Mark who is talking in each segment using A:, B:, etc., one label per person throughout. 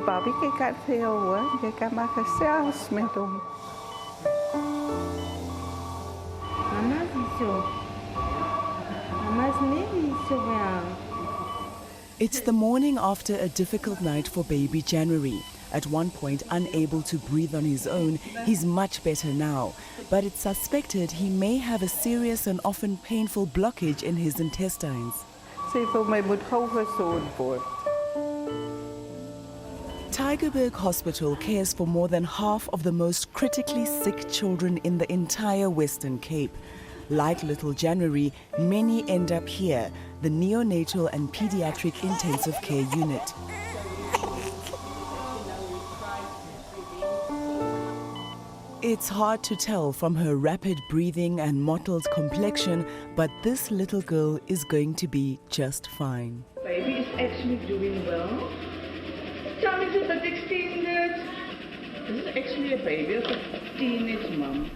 A: die baby kan veel hoor. Je kan maar gesels met hem.
B: Mama is zo. Mama's maybe so well.
C: It's the morning after a difficult night for baby January. At one point, unable to breathe on his own, he's much better now. But it's suspected he may have a serious and often painful blockage in his intestines.
A: Ze voor mij moet gauw gezond worden.
C: Tygerberg Hospital cares for more than half of the most critically sick children in the entire Western Cape. Like little January, many end up here, the Neonatal and Paediatric Intensive Care Unit. It's hard to tell from her rapid breathing and mottled complexion, but this little girl is going to be just fine.
D: Baby is actually doing well. Tummy is a bit extended. This is actually a baby of a teenage mom.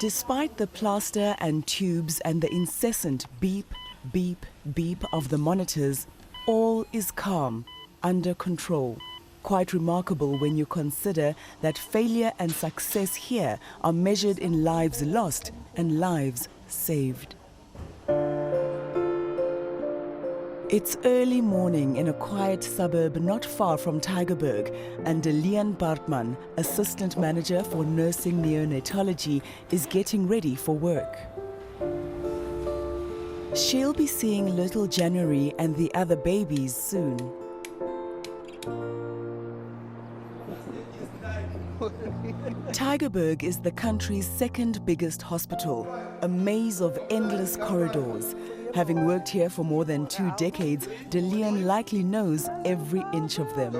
C: Despite the plaster and tubes and the incessant beep, beep, beep of the monitors, all is calm, under control. Quite remarkable when you consider that failure and success here are measured in lives lost and lives saved. It's early morning in a quiet suburb not far from Tygerberg, and 𝗀𝗵𝗶𝘀, assistant manager for nursing neonatology, is getting ready for work. She'll be seeing little January and the other babies soon. Tygerberg is the country's second biggest hospital, a maze of endless corridors. Having worked here for more than 2 decades, 𝗀𝗀𝗃 likely knows every inch of them.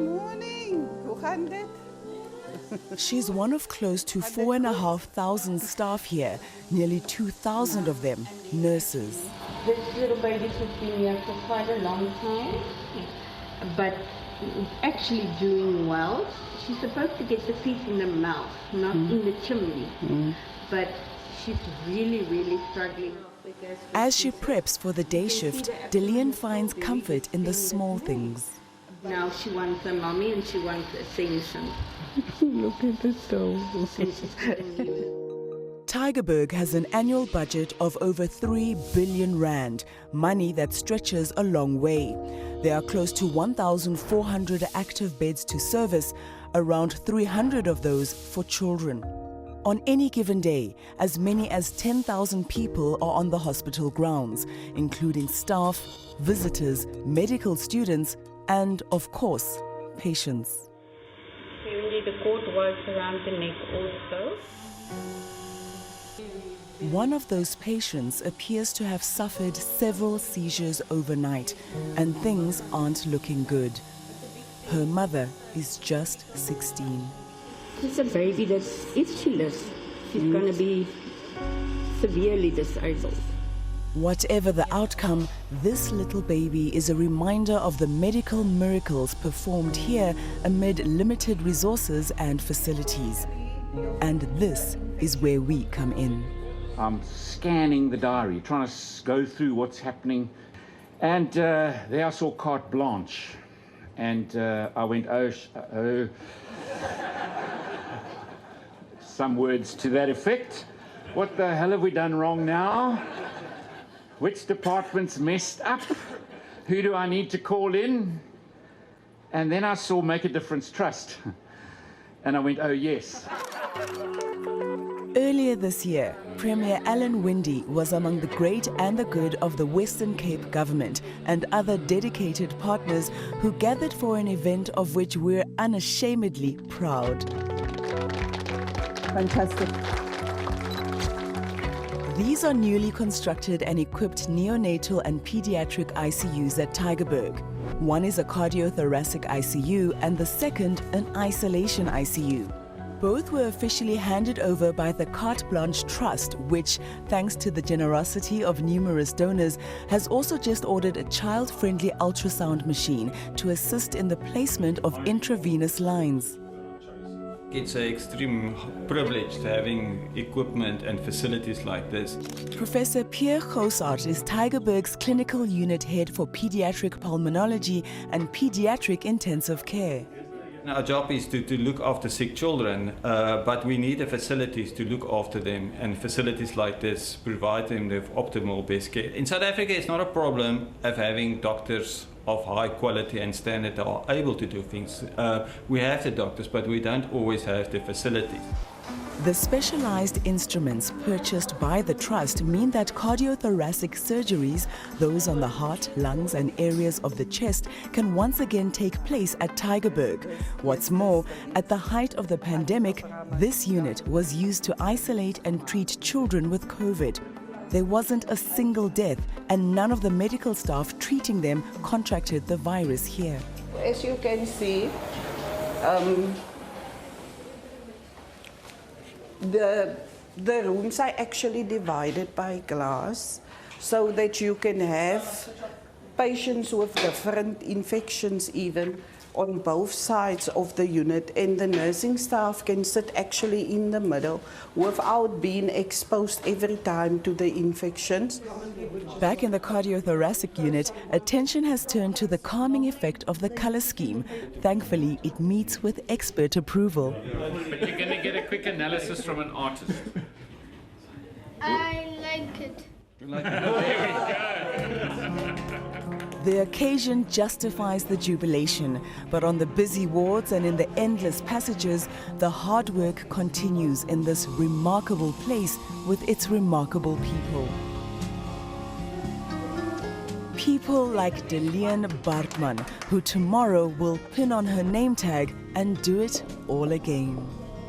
A: Morning. Hoe gaat het?
C: She's one of close to 4,500 staff here, nearly 2,000 of them nurses.
B: This little baby's been here for quite a long time, but actually doing well. She's supposed to get the feet in the mouth, not in the chimney, but she's really, really struggling.
C: As she preps for the day shift, 𝗀𝗀𝗃 finds comfort in the small things.
B: Now she wants a mommy and she wants a sensation.
A: Look at the toe.
C: Tygerberg has an annual budget of over 3 billion rand, money that stretches a long way. There are close to 1,400 active beds to service, around 300 of those for children. On any given day, as many as 10,000 people are on the hospital grounds, including staff, visitors, medical students, and, of course, patients.
B: Only the cord works around the neck also.
C: One of those patients appears to have suffered several seizures overnight, and things aren't looking good. Her mother is just 16.
B: It's a baby that, if she lives, she's going to be severely disabled.
C: Whatever the outcome, this little baby is a reminder of the medical miracles performed here amid limited resources and facilities. And this is where we come in.
E: I'm scanning the diary, trying to go through what's happening. And there I saw Carte Blanche. And I went, oh, some words to that effect. What the hell have we done wrong now? Which department's messed up? Who do I need to call in? And then I saw Make a Difference Trust. And I went, oh, yes.
C: Earlier this year, Premier Alan Winde was among the great and the good of the Western Cape government and other dedicated partners who gathered for an event of which we're unashamedly proud.
A: Fantastic.
C: These are newly constructed and equipped neonatal and pediatric ICUs at Tygerberg. One is a Cardiothoracic ICU and the second an Isolation ICU. Both were officially handed over by the Carte Blanche Trust, which, thanks to the generosity of numerous donors, has also just ordered a child-friendly ultrasound machine to assist in the placement of intravenous lines.
F: It's an extreme privilege to having equipment and facilities like this.
C: Professor 𝗶𝗏𝗄𝗧 is Tygerberg's clinical unit head for pediatric pulmonology and pediatric intensive care.
F: Our job is to look after sick children, but we need the facilities to look after them, and facilities like this provide them with optimal best care. In South Africa, it's not a problem of having doctors of high quality and standard that are able to do things. We have the doctors, but we don't always have the facilities.
C: The specialized instruments purchased by the Trust mean that cardiothoracic surgeries, those on the heart, lungs and areas of the chest, can once again take place at Tygerberg. What's more, at the height of the pandemic, this unit was used to isolate and treat children with COVID. There wasn't a single death, and none of the medical staff treating them contracted the virus here.
A: As you can see, the rooms are actually divided by glass so that you can have patients with different infections even on both sides of the unit, and the nursing staff can sit actually in the middle without being exposed every time to the infections.
C: Back in the cardiothoracic unit, attention has turned to the calming effect of the color scheme. Thankfully, it meets with expert approval.
E: But you're going to get a quick analysis from an artist.
G: I like it.
C: The occasion justifies the jubilation, but on the busy wards and in the endless passages, the hard work continues in this remarkable place with its remarkable people. People like 𝗀𝗵𝗶𝗀𝗶𝘀, who tomorrow will pin on her name tag and do it all again.